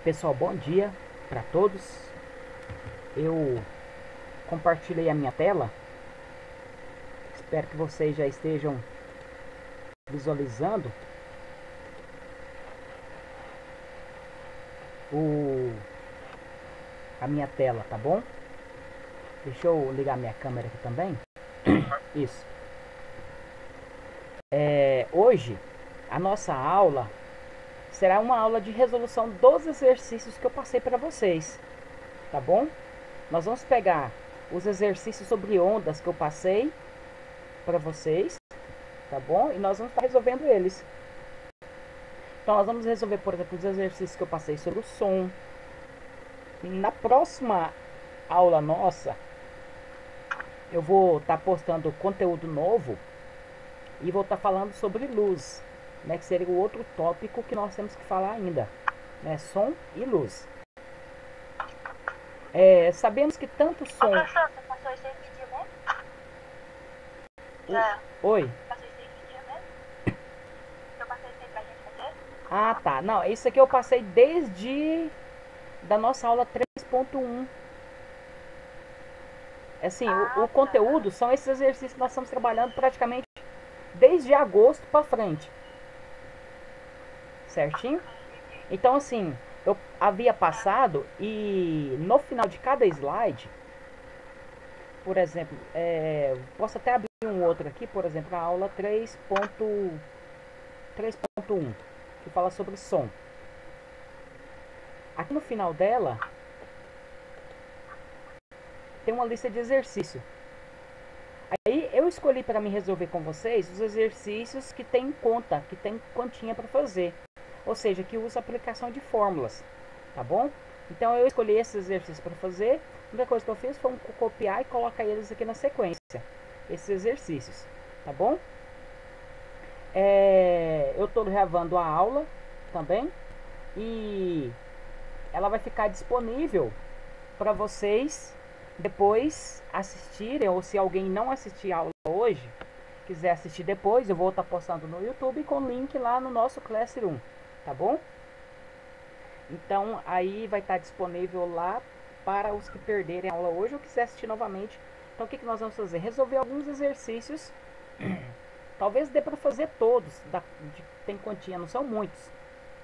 Pessoal, bom dia para todos. Eu compartilhei a minha tela. Espero que vocês já estejam visualizando a minha tela, tá bom? Deixa eu ligar minha câmera aqui também. Isso. Hoje a nossa aula será uma aula de resolução dos exercícios que eu passei para vocês, tá bom? Nós vamos pegar os exercícios sobre ondas que eu passei para vocês, tá bom? E nós vamos estar resolvendo eles. Então nós vamos resolver, por exemplo, os exercícios que eu passei sobre o som. Na próxima aula nossa, eu vou estar postando conteúdo novo e vou estar falando sobre luz, né, que seria o outro tópico que nós temos que falar ainda, né, som e luz. Sabemos que tanto som... Professor, você passou esse vídeo mesmo? Já. Oi? Passou esse vídeo mesmo? Eu passei esse aí pra gente fazer? Ah, tá. Não, isso aqui eu passei desde da nossa aula 3.1. Assim, o conteúdo são esses exercícios que nós estamos trabalhando praticamente desde agosto para frente. Certinho? Então, assim, eu havia passado e no final de cada slide, por exemplo, posso até abrir um outro aqui, por exemplo, a aula 3.1, que fala sobre som. Aqui no final dela tem uma lista de exercício. Aí eu escolhi para mim resolver com vocês os exercícios que tem conta, que tem continha para fazer. Ou seja, que usa aplicação de fórmulas, tá bom? Então eu escolhi esses exercícios para fazer. A única coisa que eu fiz foi copiar e colocar eles aqui na sequência. Esses exercícios, tá bom? Eu estou gravando a aula também. E ela vai ficar disponível para vocês depois assistirem, ou se alguém não assistir a aula hoje, quiser assistir depois, eu vou estar postando no YouTube com link lá no nosso Classroom, tá bom? Então aí vai estar disponível lá para os que perderem a aula hoje ou quiser assistir novamente. Então o que nós vamos fazer? Resolver alguns exercícios, talvez dê para fazer todos, tem quantia, não são muitos,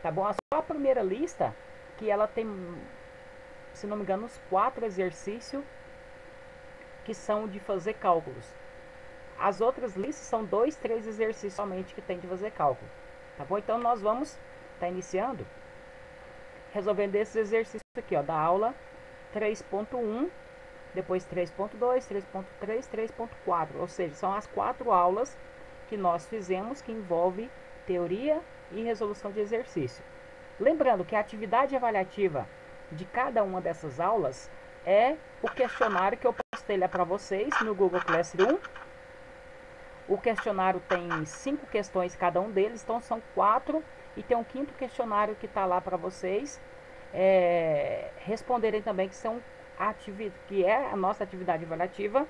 tá bom? Só a primeira lista, que ela tem, se não me engano, uns 4 exercícios que são de fazer cálculos. As outras listas são 2, 3 exercícios somente que tem de fazer cálculo, tá bom? Então nós vamos estar iniciando resolvendo esses exercícios aqui, ó, da aula 3.1, depois 3.2, 3.3, 3.4, ou seja, são as 4 aulas que nós fizemos que envolve teoria e resolução de exercício. Lembrando que a atividade avaliativa de cada uma dessas aulas é o questionário que eu postei lá para vocês no Google Classroom. O questionário tem 5 questões cada um deles, então são 4, e tem um 5º questionário que está lá para vocês responderem também, que é a nossa atividade avaliativa,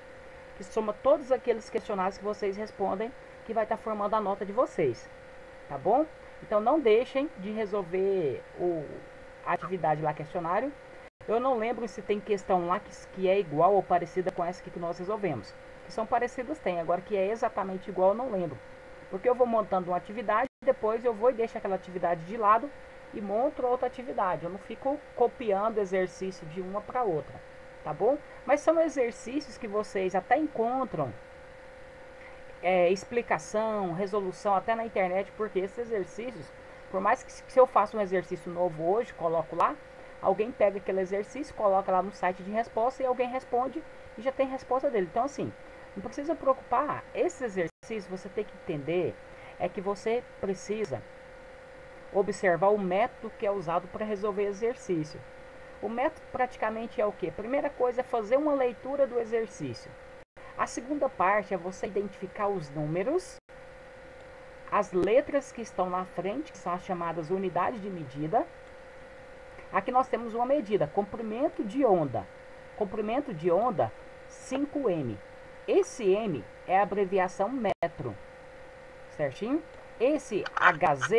que soma todos aqueles questionários que vocês respondem, que vai estar formando a nota de vocês, tá bom? Então não deixem de resolver a atividade lá, questionário. Eu não lembro se tem questão lá que é igual ou parecida com essa que nós resolvemos. Que são parecidas, tem. Agora que é exatamente igual, eu não lembro. Porque eu vou montando uma atividade, depois eu vou e deixo aquela atividade de lado e monto outra atividade. Eu não fico copiando exercício de uma para outra, tá bom? Mas são exercícios que vocês até encontram explicação, resolução até na internet, porque esses exercícios, por mais que se eu faça um exercício novo hoje, coloco lá, alguém pega aquele exercício, coloca lá no site de resposta e alguém responde e já tem resposta dele. Então assim, não precisa preocupar. Esses exercícios você tem que entender que você precisa observar o método que é usado para resolver exercício. O método praticamente é o que? Primeira coisa é fazer uma leitura do exercício. A segunda parte é você identificar os números, as letras que estão na frente, que são as chamadas unidades de medida. Aqui nós temos uma medida, comprimento de onda. Comprimento de onda, 5m. Esse M é a abreviação metro, certinho? Esse HZ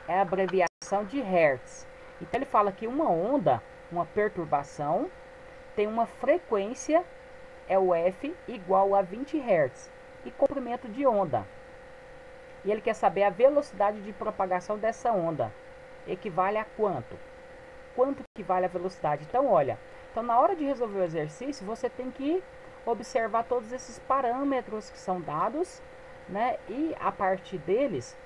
é a abreviação de hertz. Então ele fala que uma onda, uma perturbação, tem uma frequência, é o F, igual a 20 Hz, e comprimento de onda. E ele quer saber a velocidade de propagação dessa onda. Equivale a quanto? Quanto equivale a velocidade? Então, olha, então na hora de resolver o exercício, você tem que observar todos esses parâmetros que são dados, né? E a partir deles,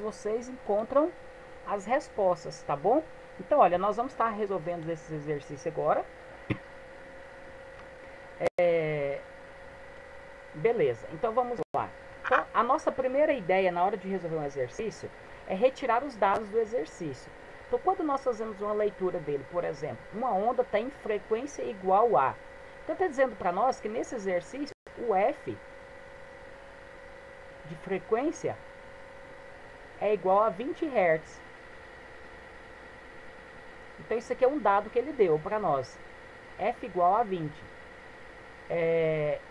vocês encontram as respostas, tá bom? Então, olha, nós vamos estar resolvendo esse exercício agora. Beleza, então vamos lá. Então, a nossa primeira ideia na hora de resolver um exercício é retirar os dados do exercício. Então, quando nós fazemos uma leitura dele, por exemplo, uma onda tem frequência igual a... Então, está dizendo para nós que nesse exercício, o F de frequência é igual a 20 Hz. Então, isso aqui é um dado que ele deu para nós. F igual a 20.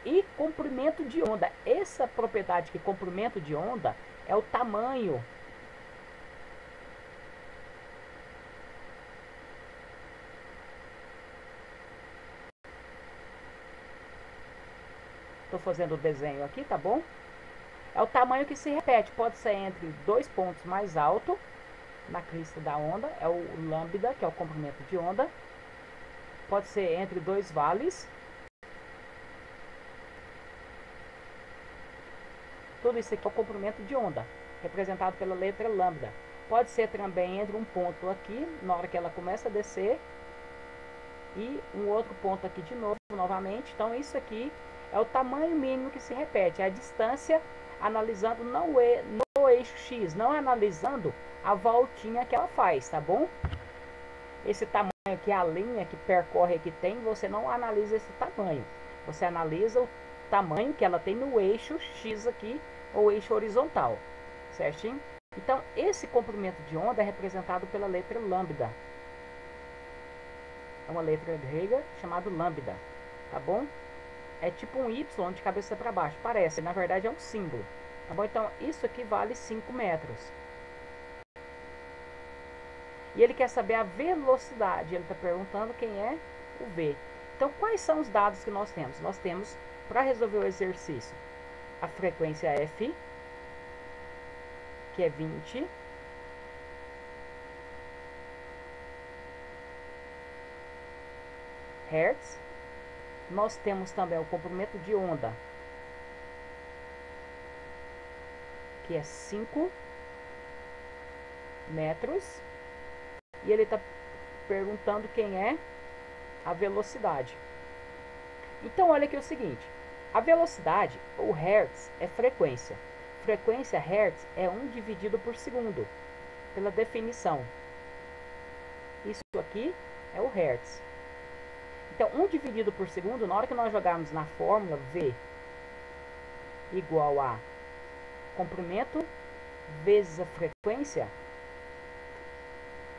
E comprimento de onda. Essa propriedade que comprimento de onda é o tamanho estou fazendo o desenho aqui, tá bom? É o tamanho que se repete, pode ser entre dois pontos mais alto na crista da onda, é o lambda, que é o comprimento de onda. Pode ser entre dois vales. Tudo isso aqui é o comprimento de onda, representado pela letra lambda. Pode ser também entre um ponto aqui, na hora que ela começa a descer, e um outro ponto aqui de novo, novamente. Então isso aqui é o tamanho mínimo que se repete, é a distância analisando no eixo X, não analisando a voltinha que ela faz, tá bom? Esse tamanho aqui, a linha que percorre aqui tem, você não analisa esse tamanho. Você analisa o tamanho que ela tem no eixo X aqui, ou eixo horizontal, certinho? Então, esse comprimento de onda é representado pela letra lambda. É uma letra grega chamada lambda, tá bom? É tipo um Y de cabeça para baixo, parece, na verdade é um símbolo, tá bom? Então, isso aqui vale 5 metros. E ele quer saber a velocidade, ele está perguntando quem é o V. Então, quais são os dados que nós temos? Nós temos, para resolver o exercício, a frequência F, que é 20. Hz. Nós temos também o comprimento de onda, que é 5 metros. E ele está perguntando quem é a velocidade. Então, olha aqui o seguinte. A velocidade, ou Hertz, é frequência. Frequência Hertz é 1 dividido por segundo, pela definição. Isso aqui é o Hertz. Então, 1 dividido por segundo, na hora que nós jogarmos na fórmula, V igual a comprimento vezes a frequência,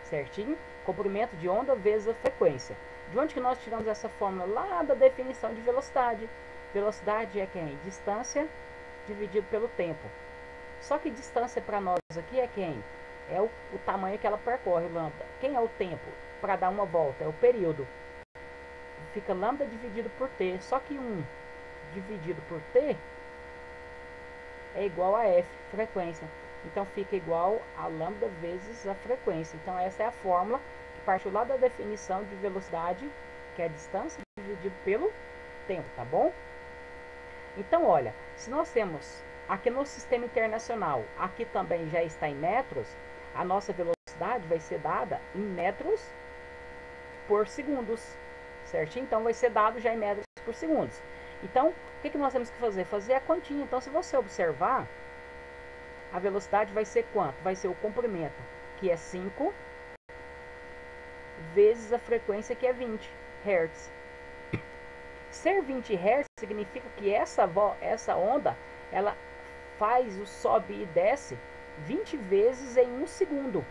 certinho? Comprimento de onda vezes a frequência. De onde que nós tiramos essa fórmula? Lá da definição de velocidade. Velocidade é quem? Distância dividido pelo tempo. Só que distância para nós aqui é quem? É o tamanho que ela percorre, lambda. Quem é o tempo para dar uma volta? É o período. Fica lambda dividido por t. Só que 1 dividido por t é igual a f, frequência. Então fica igual a lambda vezes a frequência. Então essa é a fórmula que partiu lá da definição de velocidade, que é a distância dividido pelo tempo, tá bom? Então olha, se nós temos aqui no sistema internacional, aqui também já está em metros, a nossa velocidade vai ser dada em metros por segundos, certinho? Então vai ser dado já em metros por segundos. Então, o que nós temos que fazer? Fazer a continha. Então, se você observar, a velocidade vai ser quanto? Vai ser o comprimento, que é 5, vezes a frequência, que é 20 Hz. Ser 20 Hz significa que essa onda, ela faz o sobe e desce 20 vezes em 1 segundo.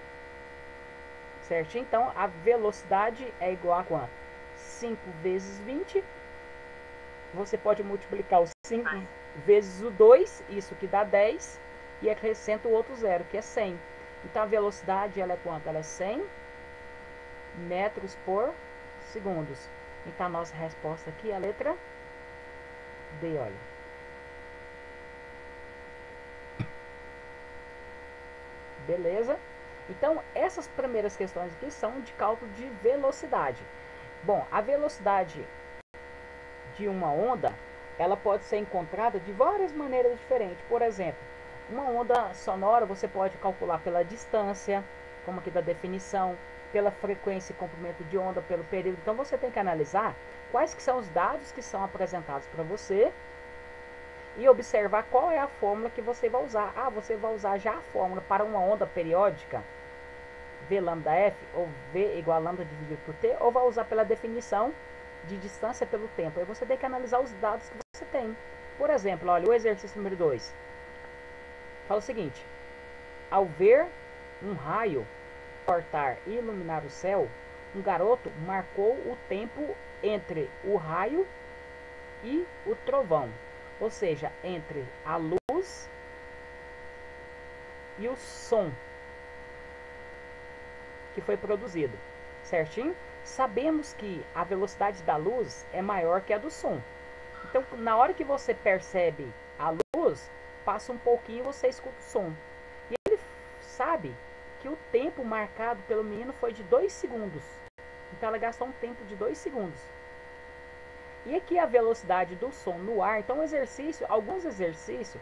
Certo? Então, a velocidade é igual a quanto? 5 vezes 20. Você pode multiplicar o 5 vezes o 2, isso que dá 10. e acrescenta o outro zero, que é 100. Então a velocidade ela é quanto? Ela é 100 metros por segundos. Então a nossa resposta aqui é a letra D, olha. Beleza? Então essas primeiras questões aqui são de cálculo de velocidade. Bom, a velocidade de uma onda, ela pode ser encontrada de várias maneiras diferentes. Por exemplo, uma onda sonora você pode calcular pela distância, como aqui da definição, pela frequência e comprimento de onda, pelo período. Então você tem que analisar quais que são os dados que são apresentados para você e observar qual é a fórmula que você vai usar. Ah, você vai usar já a fórmula para uma onda periódica, V lambda F, ou V igual a lambda dividido por T, ou vai usar pela definição de distância pelo tempo. Aí você tem que analisar os dados que você tem. Por exemplo, olha, o exercício número 2. Fala o seguinte: ao ver um raio cortar e iluminar o céu, um garoto marcou o tempo entre o raio e o trovão. Ou seja, entre a luz e o som que foi produzido. Certinho? Sabemos que a velocidade da luz é maior que a do som. Então, na hora que você percebe a luz, passa um pouquinho e você escuta o som. E ele sabe que o tempo marcado pelo menino foi de 2 segundos. Então, ela gastou um tempo de 2 segundos. E aqui a velocidade do som no ar. Então, alguns exercícios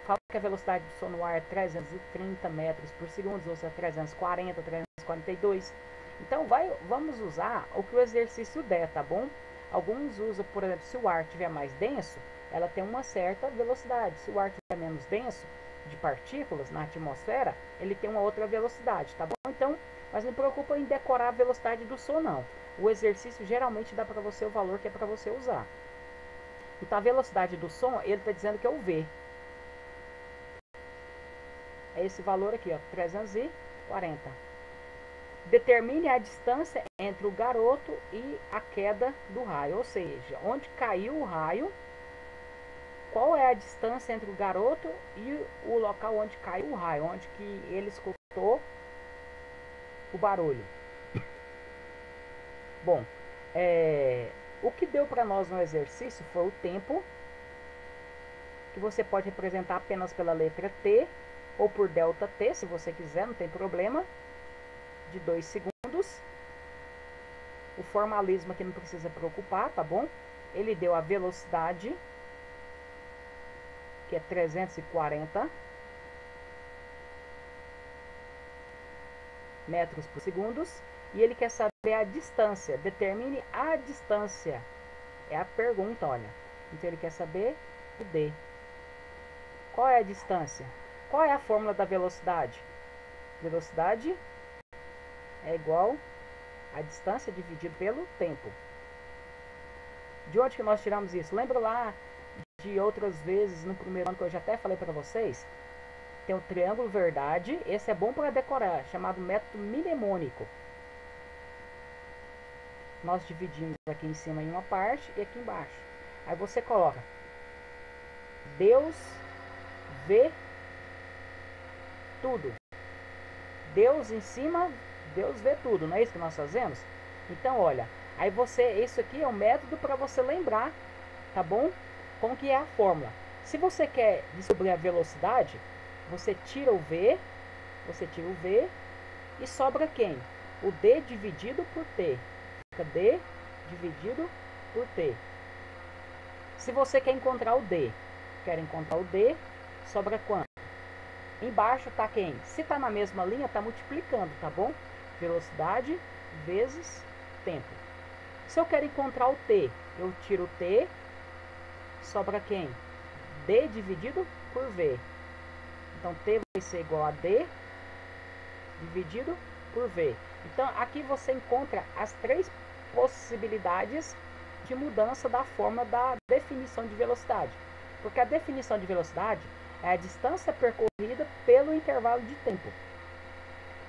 falam que a velocidade do som no ar é 330 metros por segundo, ou seja, 340, 342. Então, vamos usar o que o exercício der, tá bom? Alguns usam, por exemplo, se o ar estiver mais denso, ela tem uma certa velocidade. Se o ar estiver menos denso, de partículas na atmosfera, ele tem uma outra velocidade, tá bom? Então, mas não me preocupa em decorar a velocidade do som, não. O exercício geralmente dá para você o valor que é para você usar. Então, a velocidade do som, ele está dizendo que é o V. É esse valor aqui, ó, 340. Determine a distância entre o garoto e a queda do raio, ou seja, onde caiu o raio, qual é a distância entre o garoto e o local onde caiu o raio, onde que ele escutou o barulho. Bom, o que deu para nós no exercício foi o tempo, que você pode representar apenas pela letra T, ou por delta T, se você quiser, não tem problema, de 2 segundos. O formalismo aqui não precisa preocupar, tá bom? Ele deu a velocidade, que é 340 metros por segundo, e ele quer saber a distância. Determine a distância. É a pergunta, olha. Então ele quer saber o D. Qual é a distância? Qual é a fórmula da velocidade? Velocidade é igual a distância dividido pelo tempo. De onde que nós tiramos isso? Lembra lá de outras vezes no primeiro ano que eu já até falei para vocês? Tem o triângulo verdade, esse é bom para decorar, chamado método mnemônico. Nós dividimos aqui em cima em uma parte e aqui embaixo. Aí você coloca: Deus vê tudo. Deus em cima, Deus vê tudo, não é isso que nós fazemos? Então, olha, aí isso aqui é um método para você lembrar, tá bom? Como que é a fórmula. Se você quer descobrir a velocidade, você tira o V e sobra quem? O D dividido por T. Fica D dividido por T. Se você quer encontrar o D, sobra quanto? Embaixo está quem? Se está na mesma linha, está multiplicando, tá bom? Velocidade vezes tempo. Se eu quero encontrar o T, eu tiro o T, sobra quem? D dividido por V. Então, T vai ser igual a D dividido por V. Então, aqui você encontra as 3 possibilidades de mudança da forma da definição de velocidade. Porque a definição de velocidade é a distância percorrida pelo intervalo de tempo.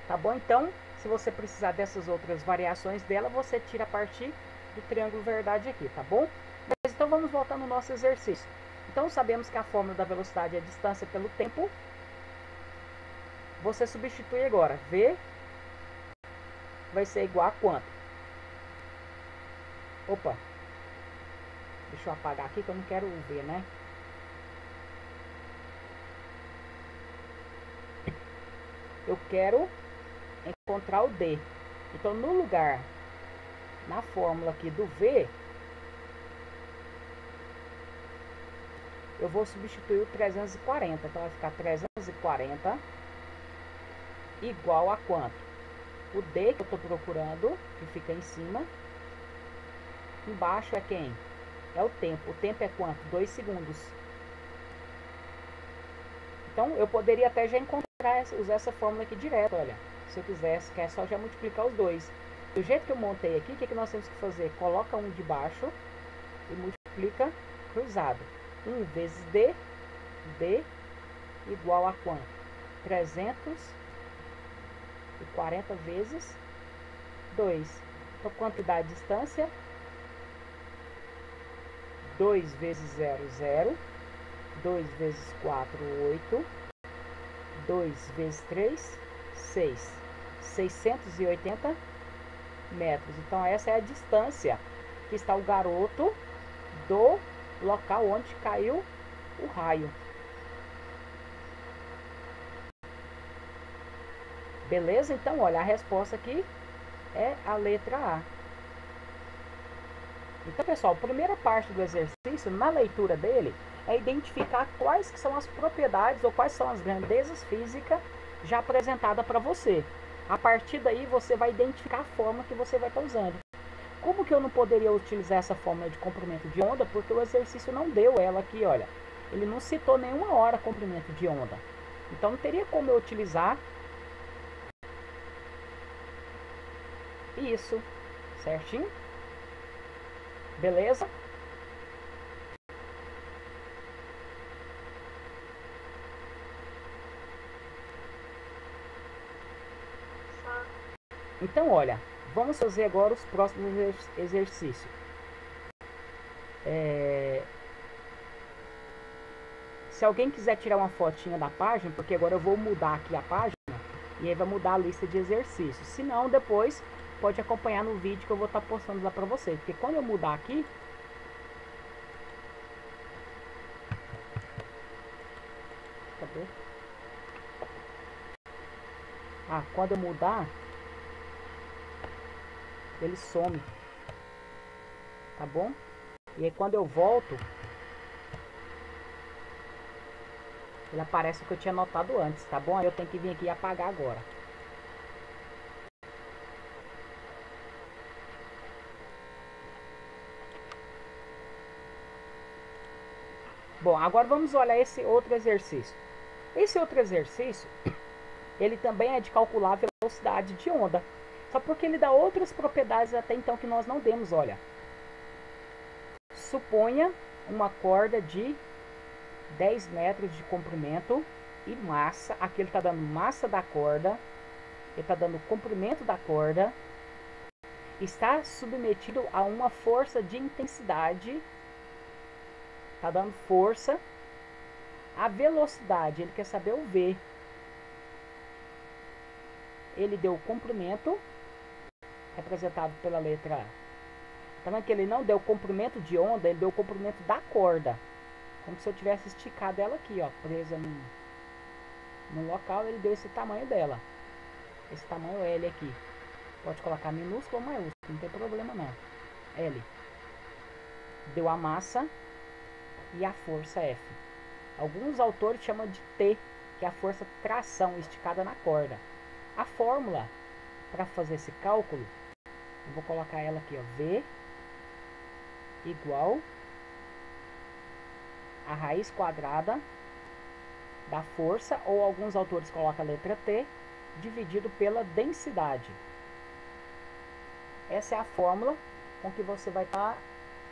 Tá bom? Então, se você precisar dessas outras variações dela, você tira a partir do triângulo verdade aqui, tá bom? Mas então vamos voltar no nosso exercício. Então sabemos que a fórmula da velocidade é a distância pelo tempo. você substitui agora. V vai ser igual a quanto? Opa, deixa eu apagar aqui que eu não quero ver, né? Eu quero encontrar o D. Então, no lugar, na fórmula aqui do V, eu vou substituir o 340. Então, vai ficar 340 igual a quanto? O D que eu estou procurando, que fica em cima. Embaixo é quem? É o tempo. O tempo é quanto? 2 segundos. Então, eu poderia até já encontrar, usar essa fórmula aqui direto, olha. Se eu quisesse, que é só já multiplicar os dois. Do jeito que eu montei aqui, o que nós temos que fazer? Coloca um de baixo e multiplica cruzado. 1 vezes D, D igual a quanto? 340 vezes 2. Então, quanto dá a distância? 2 vezes 0, 0. 2 vezes 4, 8. 2 vezes 3, 6. 680 metros. Então, essa é a distância que está o garoto do local onde caiu o raio. Beleza? Então, olha, a resposta aqui é a letra A. Então, pessoal, a primeira parte do exercício, na leitura dele, é identificar quais que são as propriedades ou quais são as grandezas físicas já apresentadas para você. A partir daí, você vai identificar a forma que você vai estar usando. Como que eu não poderia utilizar essa fórmula de comprimento de onda? Porque o exercício não deu ela aqui, olha. Ele não citou nenhuma hora comprimento de onda. Então, não teria como eu utilizar isso, certinho? Beleza? Então, olha, vamos fazer agora os próximos exercícios. Se alguém quiser tirar uma fotinha da página, porque agora eu vou mudar aqui a página, e aí vai mudar a lista de exercícios. Se não, depois pode acompanhar no vídeo que eu vou estar postando lá pra vocês. Porque quando eu mudar aqui, cadê? Quando eu mudar, ele some, tá bom? E aí quando eu volto, ele aparece o que eu tinha anotado antes, tá bom? Aí eu tenho que vir aqui e apagar agora. Bom, agora vamos olhar esse outro exercício. Esse outro exercício, ele também é de calcular a velocidade de onda. Só porque ele dá outras propriedades até então que nós não demos, olha. Suponha uma corda de 10 metros de comprimento e massa. Aqui ele está dando massa da corda, ele está dando comprimento da corda. Está submetido a uma força de intensidade. Está dando força. A velocidade, ele quer saber o V. Ele deu o comprimento, representado pela letra A. Tá vendo que ele não deu comprimento de onda, ele deu o comprimento da corda. Como se eu tivesse esticado ela aqui, ó, presa no local, ele deu esse tamanho dela. Esse tamanho L aqui. Pode colocar minúsculo ou maiúsculo, não tem problema não. L. Deu a massa e a força F. Alguns autores chamam de T, que é a força tração esticada na corda. A fórmula para fazer esse cálculo, eu vou colocar ela aqui, ó, V igual a raiz quadrada da força, ou alguns autores colocam a letra T, dividido pela densidade. Essa é a fórmula com que você vai estar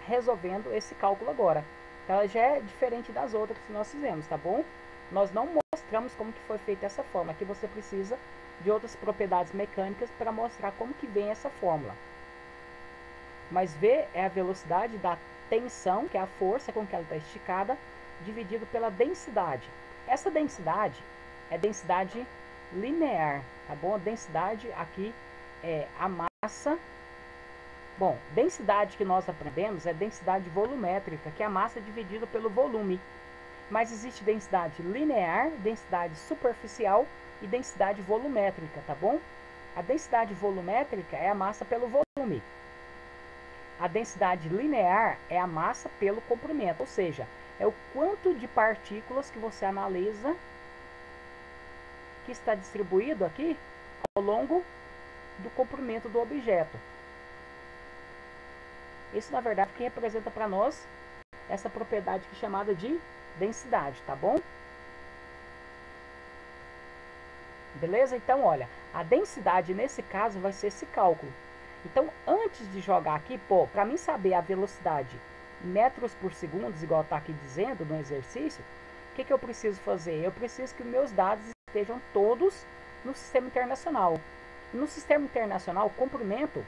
resolvendo esse cálculo agora. Ela já é diferente das outras que nós fizemos, tá bom? Nós não mostramos como que foi feita essa fórmula. Aqui você precisa de outras propriedades mecânicas para mostrar como que vem essa fórmula. Mas V é a velocidade da tensão, que é a força com que ela está esticada, dividido pela densidade. Essa densidade é densidade linear, tá bom? A densidade aqui é a massa. Bom, densidade que nós aprendemos é densidade volumétrica, que é a massa dividida pelo volume. Mas existe densidade linear, densidade superficial e densidade volumétrica, tá bom? A densidade volumétrica é a massa pelo volume. A densidade linear é a massa pelo comprimento, ou seja, é o quanto de partículas que você analisa que está distribuído aqui ao longo do comprimento do objeto. Isso, na verdade, que representa para nós essa propriedade que é chamada de densidade, tá bom? Beleza? Então, olha, a densidade nesse caso vai ser esse cálculo. Então, antes de jogar aqui, pô, para mim saber a velocidade em metros por segundo, igual está aqui dizendo no exercício, o que eu preciso fazer? Eu preciso que meus dados estejam todos no sistema internacional. No sistema internacional, o comprimento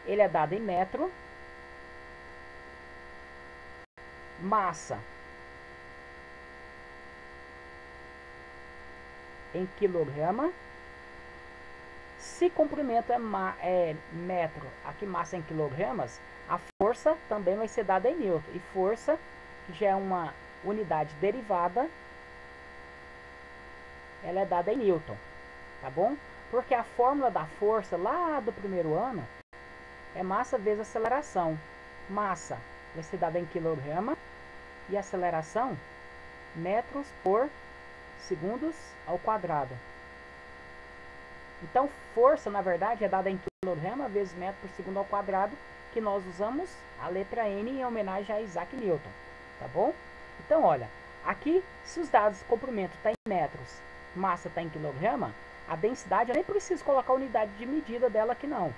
ele é dado em metro, massa em quilograma. Se comprimento é metro, aqui massa em quilogramas, a força também vai ser dada em newton. E força, que já é uma unidade derivada, ela é dada em newton, tá bom? Porque a fórmula da força lá do primeiro ano é massa vezes aceleração. Massa vai ser dada em quilograma e aceleração metros por segundos ao quadrado. Então, força, na verdade, é dada em quilograma vezes metro por segundo ao quadrado, que nós usamos a letra N em homenagem a Isaac Newton, tá bom? Então, olha, aqui, se os dados de comprimento estão em metros, massa está em quilograma, a densidade, eu nem preciso colocar a unidade de medida dela aqui não,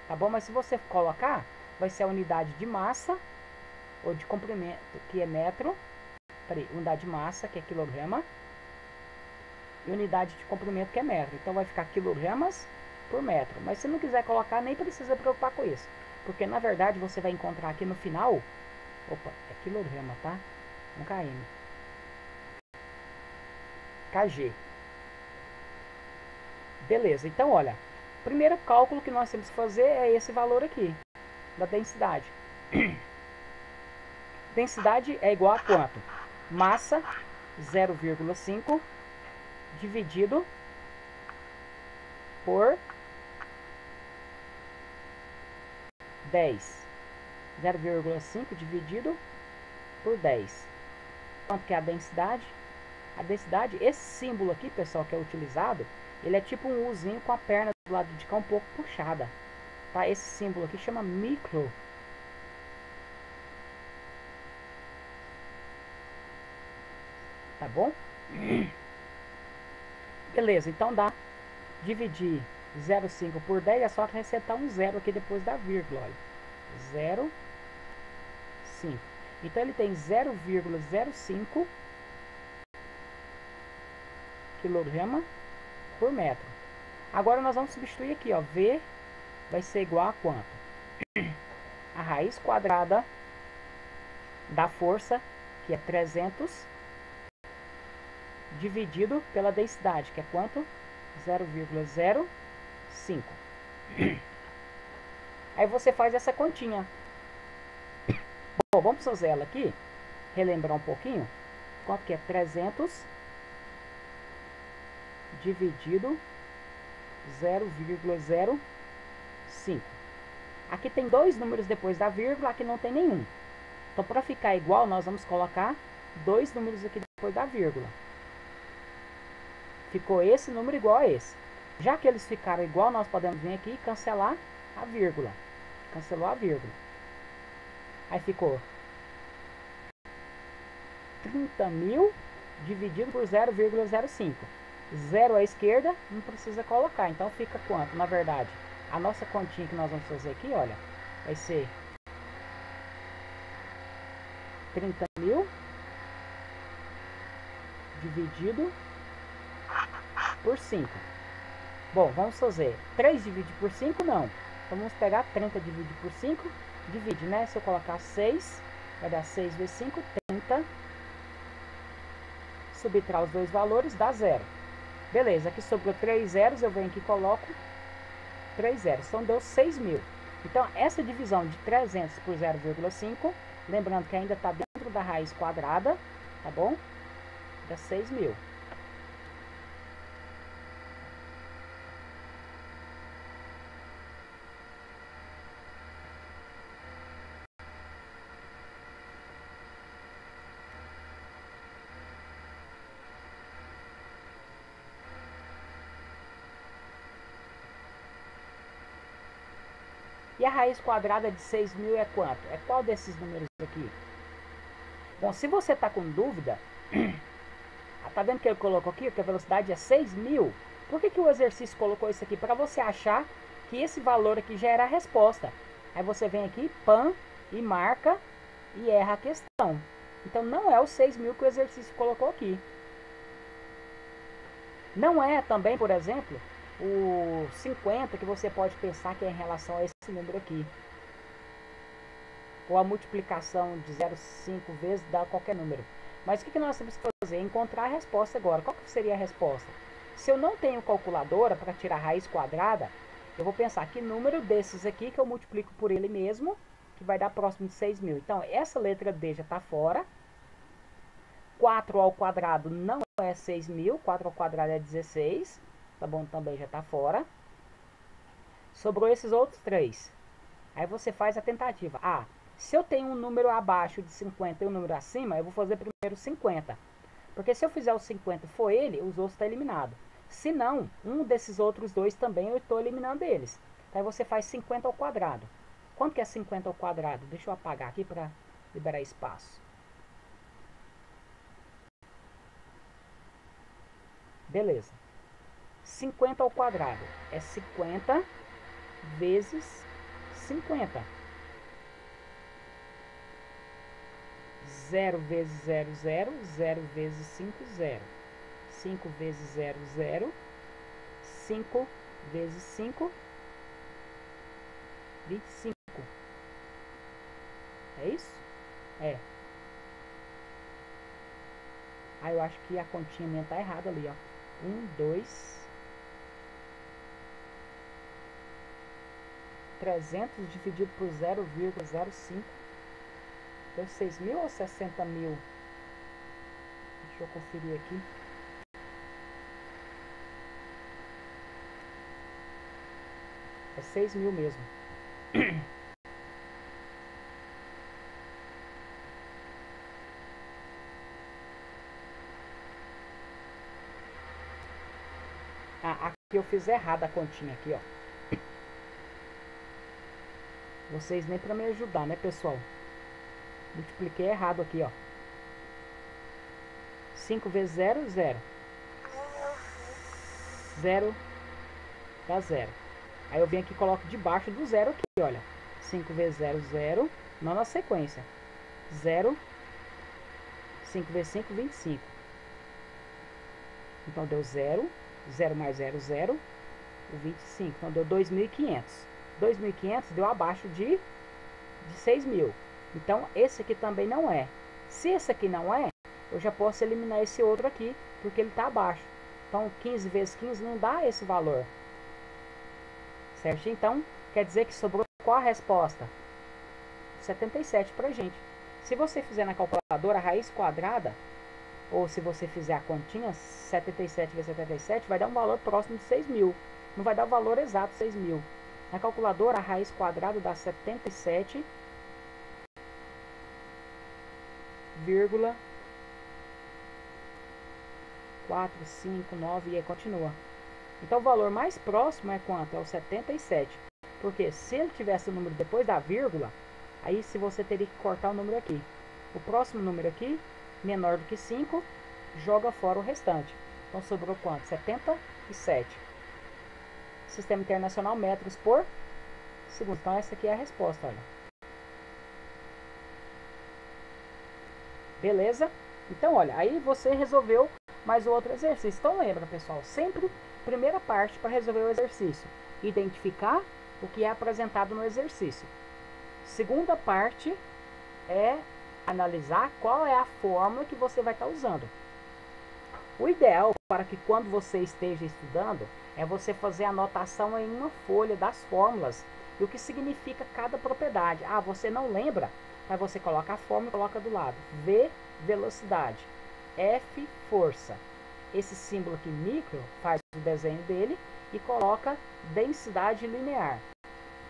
tá bom? Mas se você colocar, vai ser a unidade de massa, ou de comprimento, que é metro, unidade de massa, que é quilograma, e unidade de comprimento, que é metro. Então vai ficar quilogramas por metro. Mas se não quiser colocar, nem precisa preocupar com isso. Porque na verdade você vai encontrar aqui no final, opa, é quilograma, tá? Um km. kg. Beleza, então olha, o primeiro cálculo que nós temos que fazer é esse valor aqui, da densidade. Densidade é igual a quanto? Massa 0,5 dividido por 10. 0,5 dividido por 10. Quanto que é a densidade? A densidade, esse símbolo aqui, pessoal, que é utilizado, ele é tipo um Uzinho com a perna do lado de cá um pouco puxada. Tá? Esse símbolo aqui chama micro. Tá bom? Beleza, então dá dividir 0,5 por 10, é só acrescentar um zero aqui depois da vírgula, olha. 0,5. Então ele tem 0,05 quilograma por metro. Agora nós vamos substituir aqui, ó, V vai ser igual a quanto? A raiz quadrada da força, que é 300, dividido pela densidade, que é quanto? 0,05. Aí você faz essa continha. Bom, vamos fazer ela aqui, relembrar um pouquinho. Quanto que é 300 dividido 0,05. Aqui tem dois números depois da vírgula, aqui não tem nenhum. Então, para ficar igual, nós vamos colocar dois números aqui depois da vírgula. Ficou esse número igual a esse. Já que eles ficaram igual, nós podemos vir aqui e cancelar a vírgula. Cancelou a vírgula. Aí ficou 30.000 dividido por 0,05. 0 à esquerda, não precisa colocar. Então fica quanto? Na verdade, a nossa continha que nós vamos fazer aqui, olha, vai ser 30.000 dividido por 5. Bom, vamos fazer 3 divide por 5, não. Então vamos pegar 30 divide por 5, divide, né? Se eu colocar 6, vai dar 6 vezes 5, 30. subtrai os dois valores, dá 0. Beleza, aqui sobrou 3 zeros, eu venho aqui e coloco 3 zeros. Então deu 6.000. Então essa divisão de 300 por 0,5, lembrando que ainda está dentro da raiz quadrada, tá bom? Dá 6.000. E a raiz quadrada de 6.000 é quanto? É qual desses números aqui? Bom, se você está com dúvida, tá vendo que ele colocou aqui que a velocidade é 6.000? Por que o exercício colocou isso aqui? Para você achar que esse valor aqui já era a resposta. Aí você vem aqui, pan, e marca e erra a questão. Então não é os 6.000 que o exercício colocou aqui. Não é também, por exemplo, o 50 que você pode pensar que é em relação a esse número aqui. Ou a multiplicação de 0,5 vezes dá qualquer número. Mas o que nós temos que fazer? Encontrar a resposta agora. Qual que seria a resposta? Se eu não tenho calculadora para tirar a raiz quadrada, eu vou pensar que número desses aqui que eu multiplico por ele mesmo, que vai dar próximo de 6.000. Então, essa letra D já está fora. 4 ao quadrado não é 6.000. 4 ao quadrado é 16. Tá bom? Também já está fora. Sobrou esses outros 3. Aí você faz a tentativa. Se eu tenho um número abaixo de 50 e um número acima, eu vou fazer primeiro 50. Porque se eu fizer o 50 for ele, os outros estão eliminados. Se não, um desses outros dois também eu estou eliminando eles. Então você faz 50 ao quadrado. Quanto que é 50 ao quadrado? Deixa eu apagar aqui para liberar espaço. Beleza. 50 ao quadrado é 50 vezes 50. 0 vezes 0, 0. 0 vezes 5, 0. 5 vezes 0, 0. 5 vezes 5, 25. É isso? É. Eu acho que a continha minha tá errada ali, ó. 1, 2... 300 dividido por 0,05. Deu 6.000 ou 60.000? Deixa eu conferir aqui. É 6.000 mesmo. Aqui eu fiz errado a continha aqui, ó. Vocês nem para me ajudar, né, pessoal? Multipliquei errado aqui, ó. 5 vezes 0, 0. 0 dá 0. Aí eu venho aqui e coloco debaixo do 0 aqui, olha. 5 vezes 0, 0. Não na sequência. 0. 5 vezes 5, 25. Então deu 0. 0 mais 0, 0. O 25. Então deu 2.500. 2.500 deu abaixo de 6.000. Então esse aqui também não é. Se esse aqui não é, eu já posso eliminar esse outro aqui, porque ele está abaixo. Então 15 vezes 15 não dá esse valor. Certo? Então quer dizer que sobrou qual a resposta? 77 pra gente. Se você fizer na calculadora a raiz quadrada, ou se você fizer a continha, 77 vezes 77, vai dar um valor próximo de 6.000. Não vai dar o valor exato 6.000. Na calculadora, a raiz quadrada dá 77, 4, 5, 9 e aí continua. Então o valor mais próximo é quanto? É o 77. Porque se ele tivesse o número depois da vírgula, aí se você teria que cortar o número aqui. O próximo número aqui, menor do que 5, joga fora o restante. Então sobrou quanto? 77. Sistema Internacional, metros por segundo. Então essa aqui é a resposta, olha. Beleza? Então, olha, aí você resolveu mais outro exercício. Então lembra, pessoal, sempre primeira parte para resolver o exercício, identificar o que é apresentado no exercício. Segunda parte é analisar qual é a fórmula que você vai estar usando. O ideal para que quando você esteja estudando é você fazer a anotação em uma folha das fórmulas e o que significa cada propriedade. Ah, você não lembra? Mas você coloca a fórmula e coloca do lado. V, velocidade. F, força. Esse símbolo aqui, micro, faz o desenho dele e coloca densidade linear.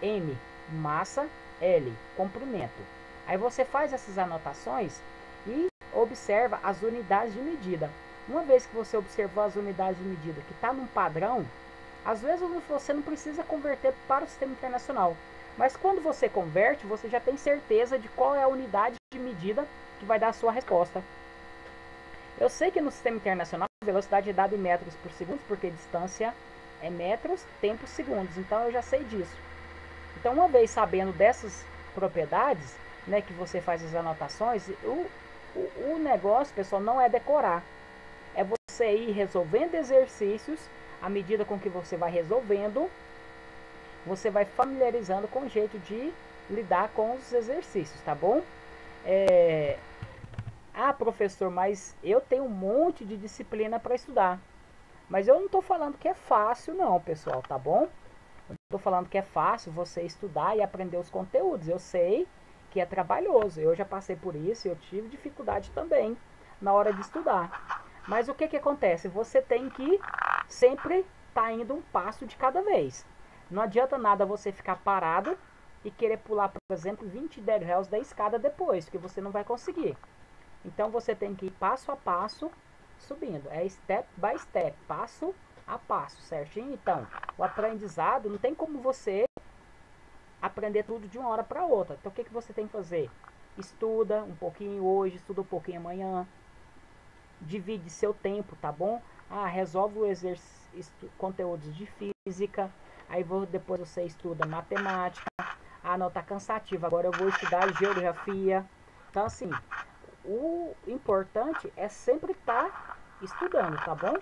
M, massa. L, comprimento. Aí você faz essas anotações e observa as unidades de medida. Uma vez que você observou as unidades de medida que está num padrão, às vezes você não precisa converter para o sistema internacional. Mas quando você converte, você já tem certeza de qual é a unidade de medida que vai dar a sua resposta. Eu sei que no sistema internacional a velocidade é dada em metros por segundo, porque distância é metros, tempo segundos. Então eu já sei disso. Então uma vez sabendo dessas propriedades, né, que você faz as anotações, o negócio, pessoal, não é decorar. É você ir resolvendo exercícios, à medida com que você vai resolvendo, você vai familiarizando com o jeito de lidar com os exercícios, tá bom? Ah, professor, mas eu tenho um monte de disciplina para estudar. Mas eu não estou falando que é fácil não, pessoal, tá bom? Eu estou falando que é fácil você estudar e aprender os conteúdos. Eu sei que é trabalhoso. Eu já passei por isso e eu tive dificuldade também na hora de estudar. Mas o que acontece? Você tem que sempre estar indo um passo de cada vez. Não adianta nada você ficar parado e querer pular, por exemplo, 20 degraus da escada depois, porque você não vai conseguir. Então você tem que ir passo a passo subindo. É step by step, passo a passo, certinho? Então, o aprendizado, não tem como você aprender tudo de uma hora para outra. Então, o que você tem que fazer? Estuda um pouquinho hoje, estuda um pouquinho amanhã. Divide seu tempo, tá bom? Ah, resolve o conteúdos de física. Aí depois você estuda matemática. Ah, não, tá cansativo. Agora eu vou estudar geografia. Então, assim, o importante é sempre estar estudando, tá bom?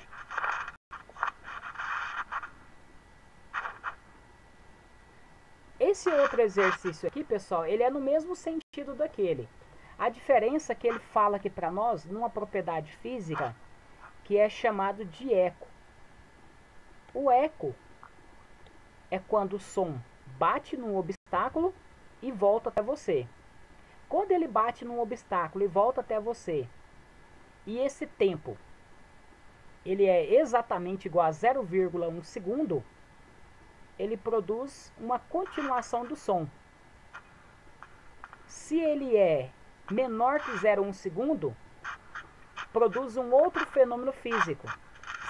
Esse outro exercício aqui, pessoal, ele é no mesmo sentido daquele. A diferença é que ele fala aqui para nós, numa propriedade física, que é chamado de eco. O eco é quando o som bate num obstáculo e volta até você. Quando ele bate num obstáculo e volta até você, e esse tempo ele é exatamente igual a 0,1 segundo, ele produz uma continuação do som. Se ele é menor que 0,1 segundo, produz um outro fenômeno físico.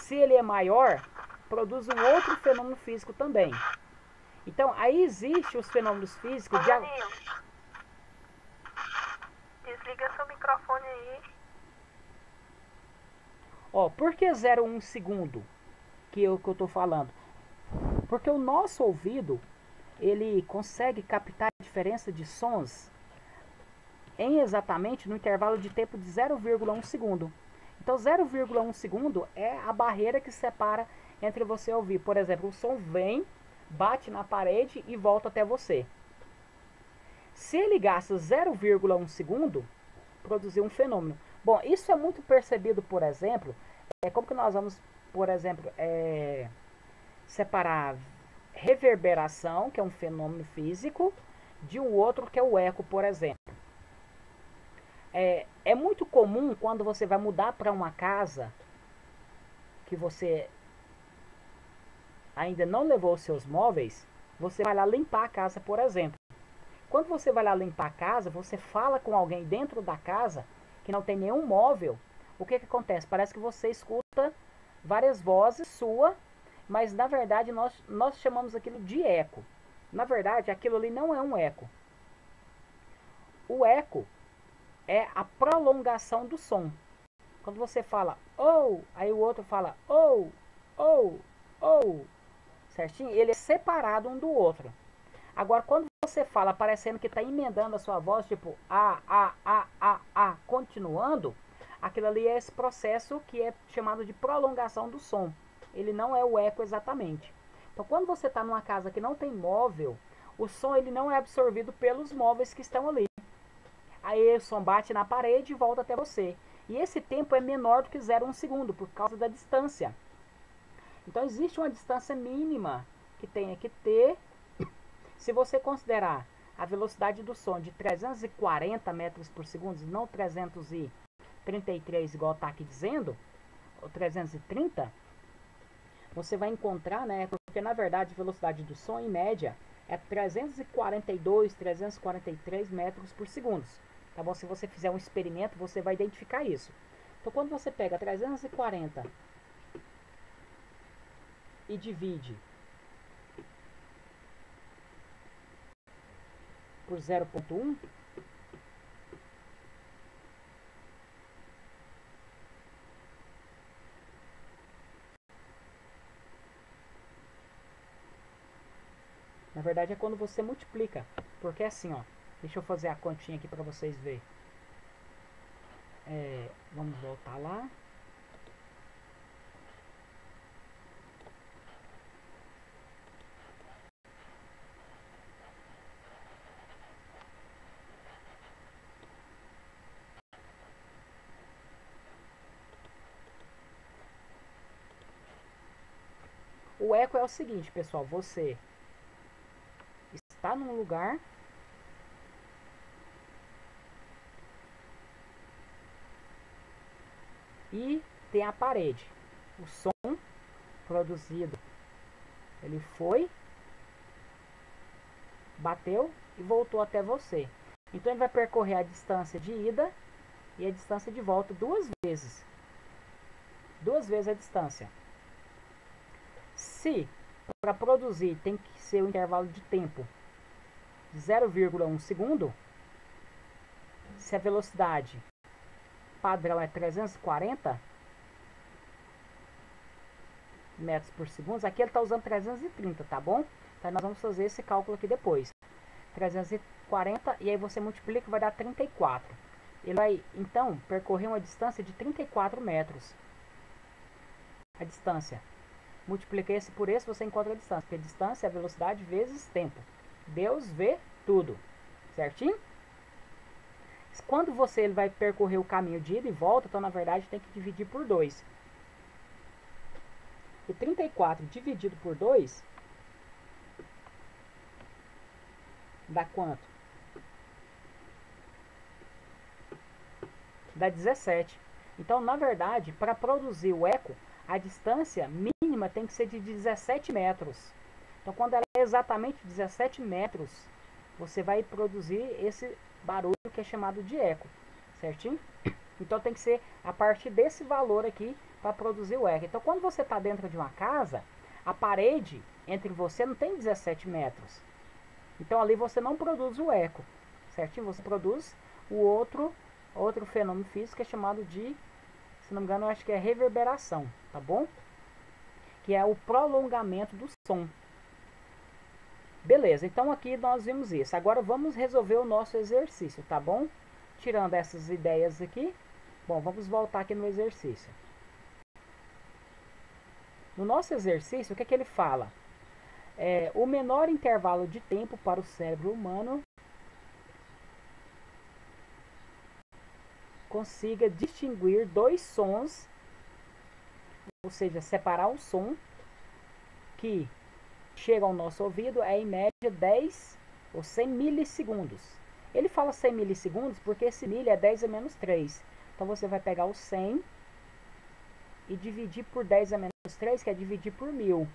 Se ele é maior, produz um outro fenômeno físico também. Então, aí existem os fenômenos físicos de... Desliga seu microfone aí. Ó, por que 0,1 segundo que eu tô falando? Porque o nosso ouvido, ele consegue captar a diferença de sons em exatamente no intervalo de tempo de 0,1 segundo. Então 0,1 segundo é a barreira que separa entre você ouvir. Por exemplo, o som vem, bate na parede e volta até você. Se ele gasta 0,1 segundo, produzir um fenômeno. Bom, isso é muito percebido, por exemplo, como que nós vamos, por exemplo, separar reverberação, que é um fenômeno físico, de um outro que é o eco, por exemplo. É muito comum quando você vai mudar para uma casa que você ainda não levou os seus móveis, você vai lá limpar a casa, por exemplo. Quando você vai lá limpar a casa, você fala com alguém dentro da casa que não tem nenhum móvel. O que acontece? Parece que você escuta várias vozes sua, mas na verdade nós chamamos aquilo de eco. Na verdade, aquilo ali não é um eco. O eco é a prolongação do som. Quando você fala ou, aí o outro fala ou, certinho? Ele é separado um do outro. Agora, quando você fala parecendo que está emendando a sua voz, tipo continuando, aquilo ali é esse processo que é chamado de prolongação do som. Ele não é o eco exatamente. Então, quando você está numa casa que não tem móvel, o som ele não é absorvido pelos móveis que estão ali. Aí o som bate na parede e volta até você. E esse tempo é menor do que 0,1 segundo, por causa da distância. Então existe uma distância mínima que tem que ter. Se você considerar a velocidade do som de 340 metros por segundo, não 333 igual está aqui dizendo, ou 330, você vai encontrar, né, porque na verdade a velocidade do som em média é 342, 343 metros por segundo. Tá bom? Se você fizer um experimento, você vai identificar isso. Então quando você pega 340 e divide por 0,1, na verdade é quando você multiplica, porque é assim, ó, deixa eu fazer a continha aqui para vocês verem. Vamos voltar lá. O eco é o seguinte, pessoal, você está num lugar e tem a parede. O som produzido, ele foi, bateu e voltou até você. Então ele vai percorrer a distância de ida e a distância de volta duas vezes. Duas vezes a distância. Se para produzir tem que ser um intervalo de tempo de 0,1 segundo, se a velocidade padrão é 340 metros por segundo, aqui ele está usando 330, tá bom? Então nós vamos fazer esse cálculo aqui depois. 340 e aí você multiplica, vai dar 34. Ele vai então percorrer uma distância de 34 metros. A distância. Multiplica esse por esse, você encontra a distância. Porque a distância é a velocidade vezes tempo. Deus vê tudo. Certinho? Quando ele vai percorrer o caminho de ida e volta, então na verdade tem que dividir por 2. E 34 dividido por 2 dá quanto? Dá 17. Então, na verdade, para produzir o eco, a distância mínima tem que ser de 17 metros. Então, quando ela é exatamente 17 metros, você vai produzir esse barulho que é chamado de eco. Certinho? Então, tem que ser a partir desse valor aqui para produzir o eco. Então, quando você está dentro de uma casa, a parede entre você não tem 17 metros. Então, ali você não produz o eco. Certinho? Você produz o outro fenômeno físico que é chamado de, se não me engano, eu acho que é reverberação, tá bom? Que é o prolongamento do som. Beleza, então aqui nós vimos isso. Agora vamos resolver o nosso exercício, tá bom? Tirando essas ideias aqui. Bom, vamos voltar aqui no exercício. No nosso exercício, o que é que ele fala? O menor intervalo de tempo para o cérebro humano consiga distinguir dois sons, ou seja, separar um som que chega ao nosso ouvido é em média 10 ou 100 milissegundos. Ele fala 100 milissegundos porque esse milho é 10 a menos 3. Então você vai pegar o 100 e dividir por 10 a menos 3, que é dividir por 1000.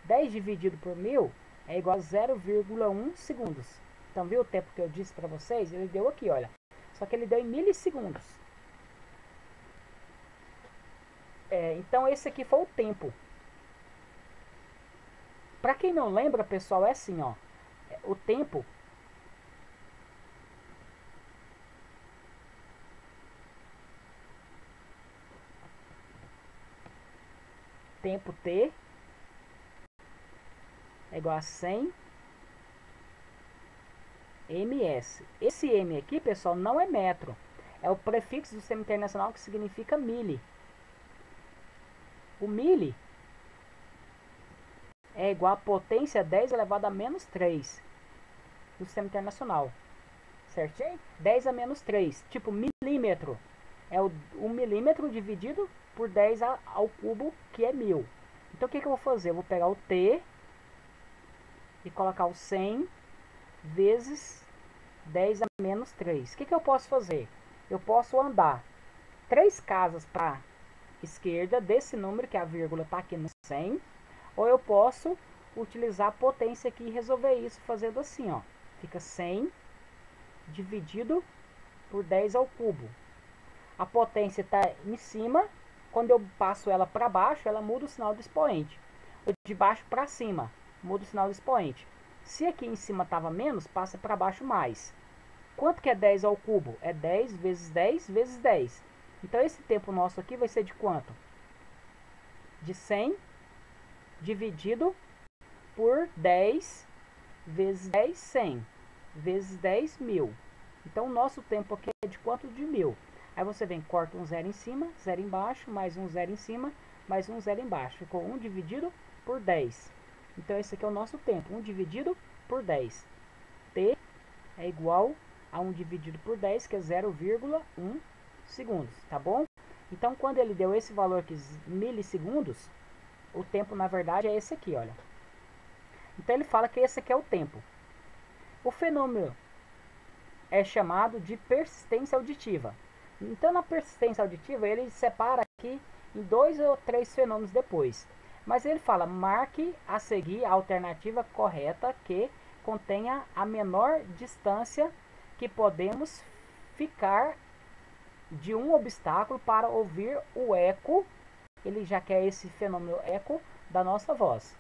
10 dividido por 1000 é igual a 0,1 segundos. Então viu o tempo que eu disse para vocês? Ele deu aqui, olha. Só que ele deu em milissegundos. Então esse aqui foi o tempo. Para quem não lembra, pessoal, é assim, ó. O tempo T é igual a 100 ms. Esse m aqui, pessoal, não é metro. É o prefixo do sistema internacional que significa mili. O mili é igual a potência 10 elevado a menos 3 do sistema internacional. Certinho? 10 a menos 3, tipo milímetro. é o 1 milímetro dividido por 10 ao cubo, que é 1000. Então o que eu vou fazer? Eu vou pegar o T e colocar o 100 vezes 10 a menos 3. O que eu posso fazer? Eu posso andar 3 casas para a esquerda desse número, que a vírgula está aqui no 100, ou eu posso utilizar a potência aqui e resolver isso fazendo assim, ó. Fica 100 dividido por 10 ao cubo. A potência está em cima, quando eu passo ela para baixo, ela muda o sinal do expoente. De baixo para cima, muda o sinal do expoente. Se aqui em cima estava menos, passa para baixo mais. Quanto que é 10 ao cubo? É 10 vezes 10 vezes 10. Então esse tempo nosso aqui vai ser de quanto? De 100 dividido por 10 vezes 10, 100. Vezes 10, 1000. Então o nosso tempo aqui é de quanto? De 1000. Aí você vem, corta um zero em cima, zero embaixo, mais um zero em cima, mais um zero embaixo. Ficou 1 dividido por 10. Então esse aqui é o nosso tempo, 1 dividido por 10. T é igual a 1 dividido por 10, que é 0,1 segundos, tá bom? Então quando ele deu esse valor aqui, milissegundos, o tempo na verdade é esse aqui, olha. Então ele fala que esse aqui é o tempo. O fenômeno é chamado de persistência auditiva. Então na persistência auditiva ele separa aqui em 2 ou 3 fenômenos depois. Mas ele fala, marque a seguir a alternativa correta que contenha a menor distância que podemos ficar de um obstáculo para ouvir o eco. Ele já quer esse fenômeno eco da nossa voz.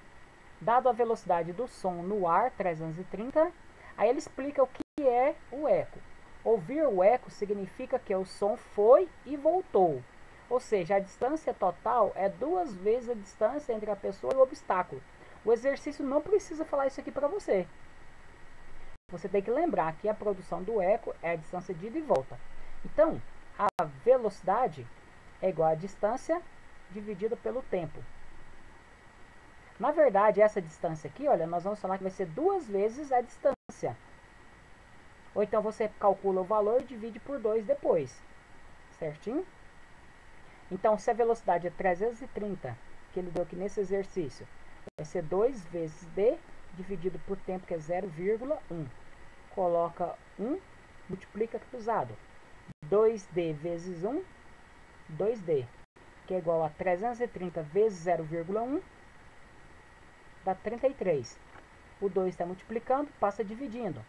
Dado a velocidade do som no ar, 330, aí ele explica o que é o eco. Ouvir o eco significa que o som foi e voltou. Ou seja, a distância total é 2 vezes a distância entre a pessoa e o obstáculo. O exercício não precisa falar isso aqui para você. Você tem que lembrar que a produção do eco é a distância de ida e volta. Então, a velocidade é igual a distância dividida pelo tempo. Na verdade, essa distância aqui, olha, nós vamos falar que vai ser 2 vezes a distância. Ou então você calcula o valor e divide por 2 depois. Certinho? Então, se a velocidade é 330, que ele deu aqui nesse exercício, vai ser 2 vezes d dividido por tempo, que é 0,1. Coloca 1, multiplica cruzado. 2d vezes 1, 2d, que é igual a 330 vezes 0,1, dá 33. O 2 está multiplicando, passa dividindo.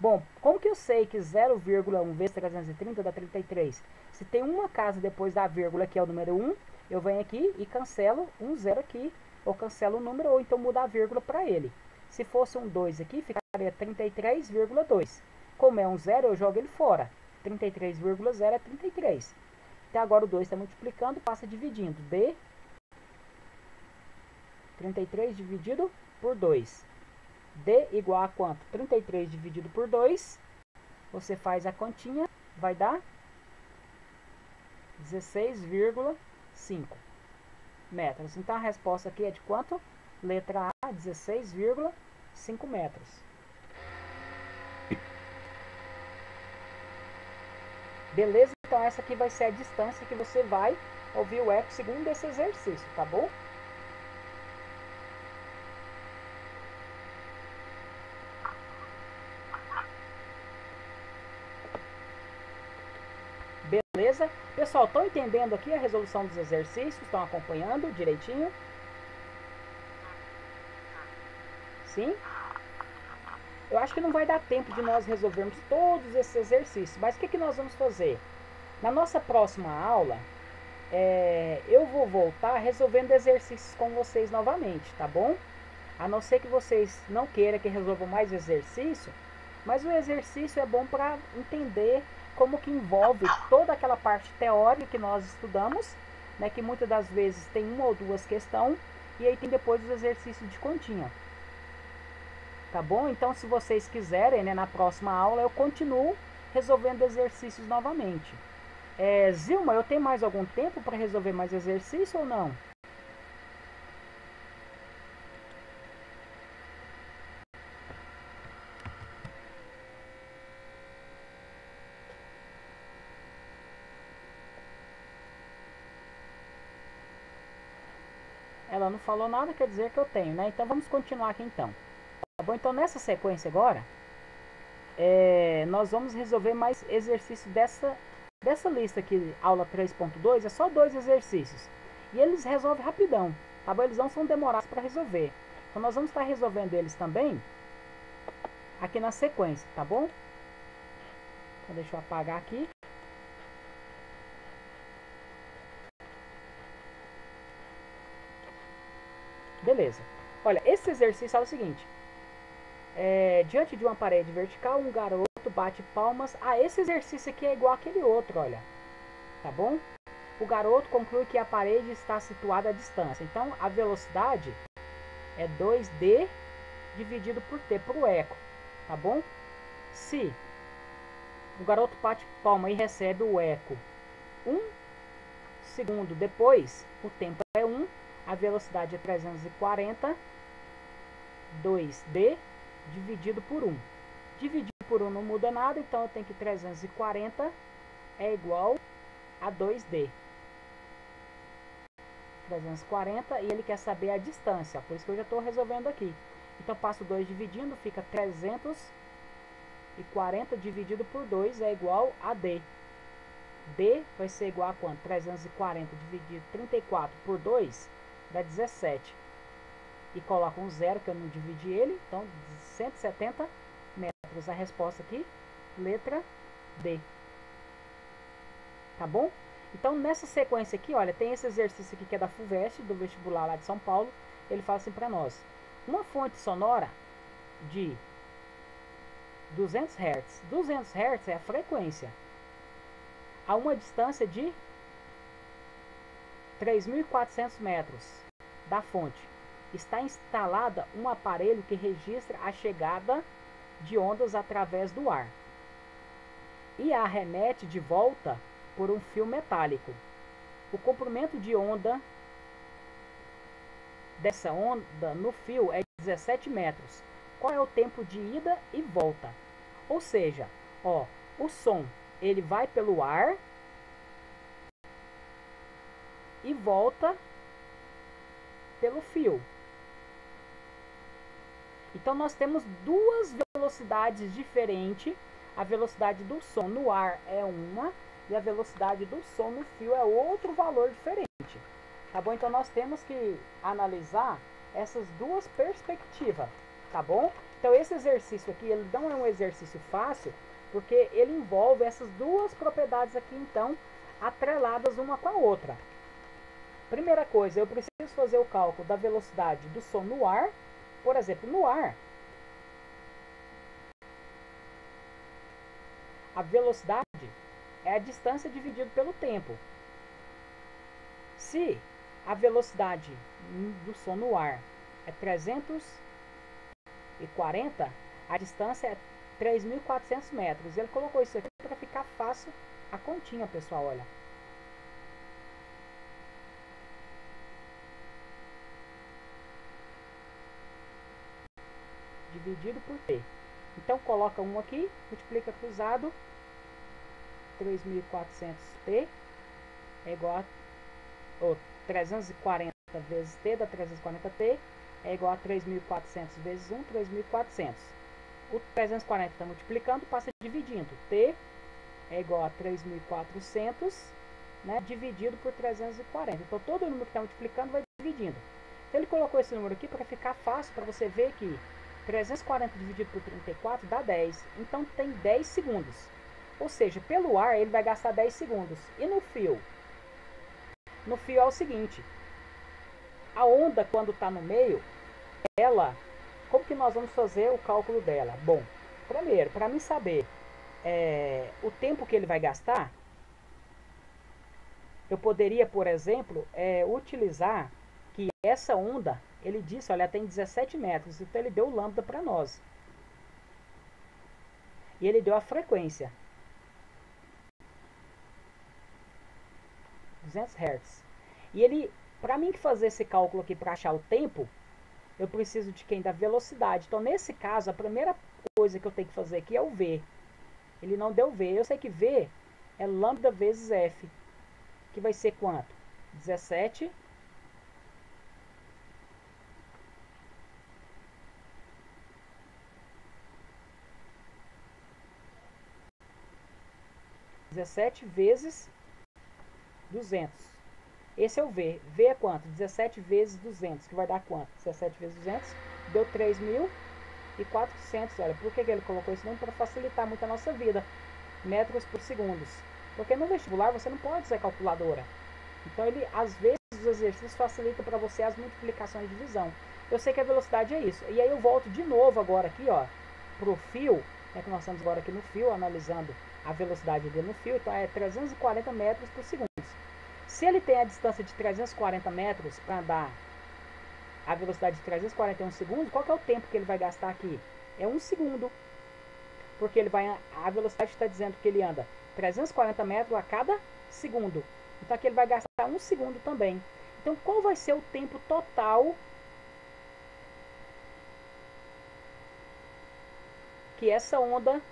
Bom, como que eu sei que 0,1 vezes 330 dá 33? Se tem uma casa depois da vírgula, que é o número 1, eu venho aqui e cancelo um 0 aqui, ou cancelo o número, ou então mudo a vírgula para ele. Se fosse um 2 aqui, ficaria 33,2. Como é um 0, eu jogo ele fora. 33,0 é 33. Até agora o 2 está multiplicando, passa dividindo. D, 33 dividido por 2. D igual a quanto? 33 dividido por 2. Você faz a continha, vai dar 16,5 metros. Então a resposta aqui é de quanto? Letra A, 16,5 metros. Beleza? Então essa aqui vai ser a distância que você vai ouvir o eco segundo esse exercício, tá bom? Beleza? Pessoal, estão entendendo aqui a resolução dos exercícios? Estão acompanhando direitinho? Sim? Eu acho que não vai dar tempo de nós resolvermos todos esses exercícios, mas o que nós vamos fazer? Na nossa próxima aula, eu vou voltar resolvendo exercícios com vocês novamente, tá bom? A não ser que vocês não queiram que resolvam mais exercício, mas o exercício é bom para entender como que envolve toda aquela parte teórica que nós estudamos, né, que muitas das vezes tem uma ou duas questões, e aí tem depois os exercícios de continha. Tá bom? Então, se vocês quiserem, né, na próxima aula eu continuo resolvendo exercícios novamente. Zilma, eu tenho mais algum tempo para resolver mais exercício ou não? Ela não falou nada, quer dizer que eu tenho, né? Então vamos continuar aqui então. Tá bom? Então nessa sequência agora, nós vamos resolver mais exercícios dessa lista aqui, aula 3.2, é só 2 exercícios. E eles resolvem rapidão, tá bom? Eles não são demorados para resolver. Então nós vamos estar resolvendo eles também aqui na sequência, tá bom? Então deixa eu apagar aqui. Beleza. Olha, esse exercício é o seguinte. Diante de uma parede vertical, um garoto bate palmas. Ah, esse exercício aqui é igual àquele outro, olha. Tá bom? O garoto conclui que a parede está situada à distância. Então, a velocidade é 2D dividido por T, para o eco. Tá bom? Se o garoto bate palma e recebe o eco 1 segundo depois, o tempo é 1, a velocidade é 340, 2D dividido por 1. Dividir por 1 não muda nada, então eu tenho que 340 é igual a 2D. 340 e ele quer saber a distância, por isso que eu já estou resolvendo aqui. Então passo 2 dividindo, fica 340 dividido por 2 é igual a D. D vai ser igual a quanto? 340 dividido 34 por 2 dá 17. E coloco um zero que eu não dividi ele, então 170 metros. A resposta aqui, letra D. Tá bom? Então nessa sequência aqui, olha, tem esse exercício aqui que é da FUVEST, do vestibular lá de São Paulo. Ele fala assim para nós: uma fonte sonora de 200 Hz. 200 Hz é a frequência. A uma distância de 3.400 metros da fonte está instalada um aparelho que registra a chegada de ondas através do ar e a remete de volta por um fio metálico. O comprimento de onda dessa onda no fio é 17 metros. Qual é o tempo de ida e volta? Ou seja, ó, o som ele vai pelo ar e volta pelo fio. Então nós temos duas velocidades diferentes. A velocidade do som no ar é uma e a velocidade do som no fio é outro valor diferente. Tá bom? Então nós temos que analisar essas duas perspectivas, tá bom? Então esse exercício aqui, ele não é um exercício fácil, porque ele envolve essas duas propriedades aqui, então, atreladas uma com a outra. Primeira coisa, eu preciso fazer o cálculo da velocidade do som no ar. Por exemplo, no ar, a velocidade é a distância dividida pelo tempo. Se a velocidade do som no ar é 340, a distância é 3.400 metros. Ele colocou isso aqui para ficar fácil a continha, pessoal, olha. Dividido por T. Então coloca 1 aqui, multiplica cruzado, 3.400T é igual a 340 vezes T dá 340T é igual a 3.400 vezes 1, 3.400. O 340 está multiplicando, passa dividindo. T é igual a 3.400, né, dividido por 340. Então todo número que está multiplicando vai dividindo. Então ele colocou esse número aqui para ficar fácil, para você ver que 340 dividido por 34 dá 10. Então tem 10 segundos. Ou seja, pelo ar ele vai gastar 10 segundos. E no fio? No fio é o seguinte. A onda, quando está no meio, ela... Como que nós vamos fazer o cálculo dela? Bom, primeiro, para mim saber o tempo que ele vai gastar, eu poderia, por exemplo, utilizar que essa onda, ele disse, olha, tem 17 metros, então ele deu o lambda para nós. E ele deu a frequência. 200 Hz. E ele, para mim fazer esse cálculo aqui para achar o tempo, eu preciso de quem? Da velocidade. Então, nesse caso, a primeira coisa que eu tenho que fazer aqui é o V. Ele não deu V. Eu sei que V é lambda vezes F. Que vai ser quanto? 17 17 vezes 200. Esse é o V. V é quanto? 17 vezes 200, que vai dar quanto? 17 vezes 200 deu 3.400. Olha, por que ele colocou isso? Não para facilitar muito a nossa vida. Metros por segundos. Porque no vestibular você não pode usar calculadora. Então ele, às vezes, os exercícios facilitam para você as multiplicações de divisão. Eu sei que a velocidade é isso. E aí eu volto de novo agora aqui, ó, pro fio, né, que nós estamos agora aqui no fio, analisando a velocidade dele no fio. Então é 340 metros por segundo. Se ele tem a distância de 340 metros para andar a velocidade de 341 segundos, qual que é o tempo que ele vai gastar aqui? É 1 segundo. Porque ele vai, a velocidade está dizendo que ele anda 340 metros a cada segundo. Então aqui ele vai gastar 1 segundo também. Então qual vai ser o tempo total que essa onda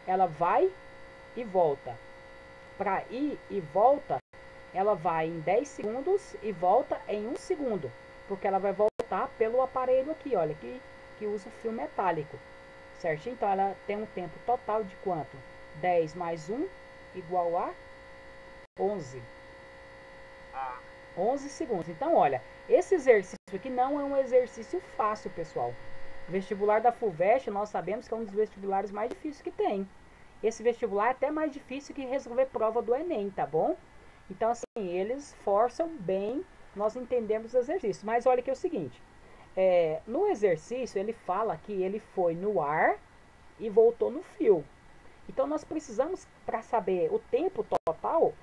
ela vai e volta? Para ir e volta, ela vai em 10 segundos e volta em 1 segundo. Porque ela vai voltar pelo aparelho aqui, olha, que usa o fio metálico. Certinho? Então ela tem um tempo total de quanto? 10 mais 1 igual a 11. 11 segundos. Então, olha, esse exercício aqui não é um exercício fácil, pessoal. O vestibular da FUVEST, nós sabemos que é um dos vestibulares mais difíceis que tem. Esse vestibular é até mais difícil que resolver prova do Enem, tá bom? Então, assim, eles forçam bem, nós entendemos o exercício. Mas olha que é o seguinte, no exercício ele fala que ele foi no ar e voltou no fio. Então, nós precisamos, para saber o tempo total,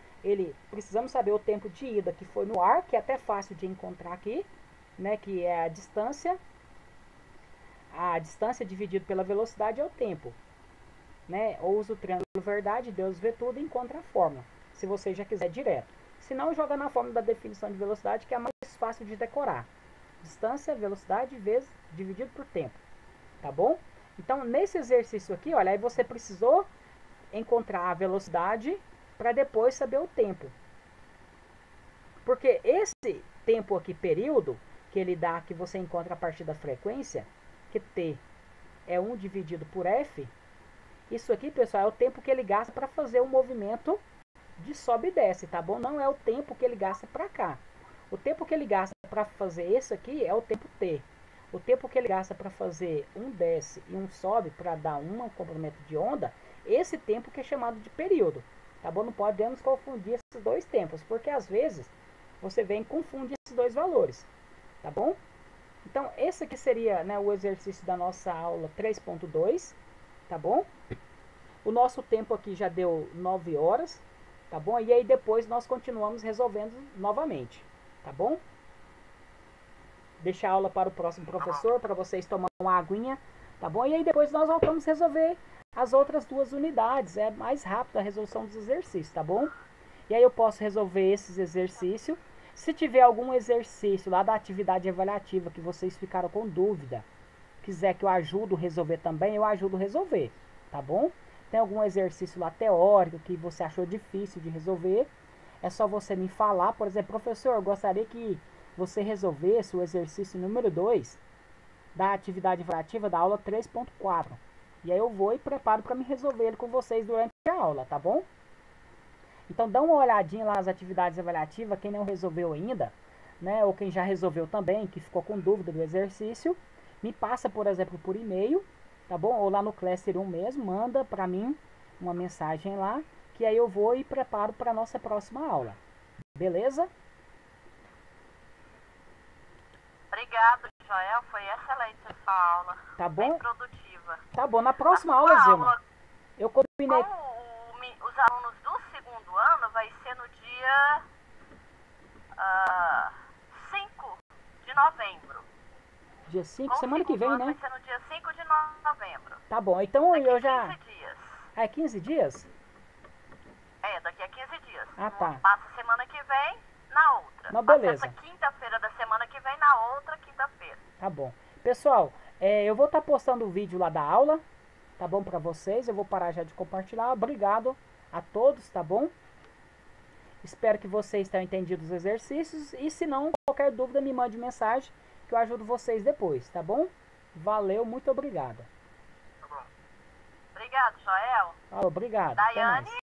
precisamos saber o tempo de ida que foi no ar, que é até fácil de encontrar aqui, né, que é a distância. A distância dividido pela velocidade é o tempo. Né? Ou usa o triângulo verdade, Deus vê tudo e encontra a fórmula. Se você já quiser direto. Se não, joga na fórmula da definição de velocidade, que é mais fácil de decorar. Distância, velocidade, vezes, dividido por tempo. Tá bom? Então, nesse exercício aqui, olha, aí você precisou encontrar a velocidade para depois saber o tempo. Porque esse tempo aqui, período, que ele dá, que você encontra a partir da frequência, que T é 1 dividido por F, isso aqui, pessoal, é o tempo que ele gasta para fazer o movimento de sobe e desce, tá bom? Não é o tempo que ele gasta para cá. O tempo que ele gasta para fazer isso aqui é o tempo T. O tempo que ele gasta para fazer um desce e um sobe para dar um comprimento de onda, esse tempo que é chamado de período, tá bom? Não podemos confundir esses dois tempos, porque às vezes você vem e confunde esses dois valores, tá bom? Então, esse aqui seria, né, o exercício da nossa aula 3.2, tá bom? O nosso tempo aqui já deu 9 horas, tá bom? E aí depois nós continuamos resolvendo novamente, tá bom? Deixar a aula para o próximo professor, para vocês tomarem uma aguinha, tá bom? E aí depois nós voltamos a resolver as outras duas unidades, é mais rápido a resolução dos exercícios, tá bom? E aí eu posso resolver esses exercícios. Se tiver algum exercício lá da atividade avaliativa que vocês ficaram com dúvida, quiser que eu ajude a resolver também, eu ajudo a resolver, tá bom? Tem algum exercício lá teórico que você achou difícil de resolver, é só você me falar. Por exemplo, professor, eu gostaria que você resolvesse o exercício número 2 da atividade avaliativa da aula 3.4. E aí eu vou e preparo para me resolver ele com vocês durante a aula, tá bom? Então dá uma olhadinha lá nas atividades avaliativas, quem não resolveu ainda, né, ou quem já resolveu também, que ficou com dúvida do exercício, me passa, por exemplo, por e-mail, tá bom? Ou lá no Classroom mesmo, manda para mim uma mensagem lá, que aí eu vou e preparo para a nossa próxima aula. Beleza? Obrigado, Joel. Foi excelente a sua aula. Tá bom? Bem produtiva. Tá bom. Na próxima aula, Zilma, eu combinei... Com os alunos do segundo ano vai ser no dia 5 de novembro. Dia 5, semana que vem, né? Vai ser no dia 5 de novembro. Tá bom, então daqui eu já... 15 dias. Ah, é 15 dias? É, daqui a 15 dias. Ah, tá. Passa semana que vem na outra. Não, beleza. Passa essa quinta-feira da semana que vem na outra quinta-feira. Tá bom. Pessoal, eu vou estar postando o vídeo lá da aula, tá bom, pra vocês. Eu vou parar já de compartilhar. Obrigado a todos, tá bom? Espero que vocês tenham entendido os exercícios. E se não, qualquer dúvida, me mande mensagem que eu ajudo vocês depois, tá bom? Valeu, muito obrigada. Tá bom. Obrigado, Joel. Obrigado. Daiane.